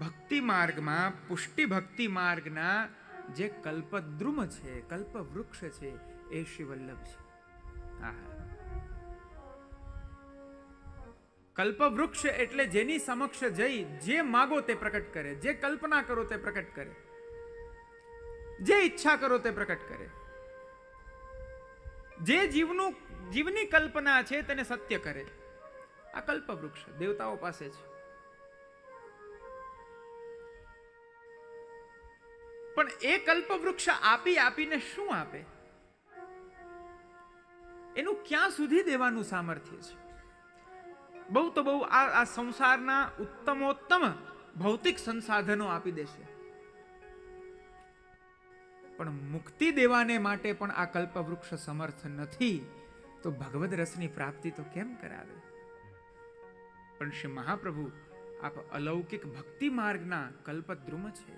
ભક્તિ માર્ગમાં પુષ્ટિ ભક્તિ માર્ગના જે કલ્પદ્રુમ છે, કલ્પવૃક્ષ છે, એ શ્રી વલ્લભ છે. આહા, કલ્પવૃક્ષ એટલે જેની સમક્ષ જઈ જે માગો તે પ્રકટ કરે, જે કલ્પના કરો તે પ્રકટ કરે, જે ઈચ્છા કરો તે પ્રકટ કરે, જે જીવની કલ્પના છે તેને સત્ય કરે. આ કલ્પવૃક્ષ દેવતાઓ પાસે છે. પણ એ કલ્પવૃક્ષ આપીને શું આપે? એનું ક્યાં સુધી દેવાનું સામર્થ્ય છે? બહુ તો બહુ આ સંસારના ઉત્તમોત્તમ ભૌતિક સંસાધનો આપી દેશે, પણ મુક્તિ દેવાને માટે પણ આ કલ્પવૃક્ષ સમર્થ નથી, તો ભગવદ રસની પ્રાપ્તિ તો કેમ કરાવે? પણ શ્રી મહાપ્રભુ આપ અલૌકિક ભક્તિ માર્ગના કલ્પદ્રુમ છે.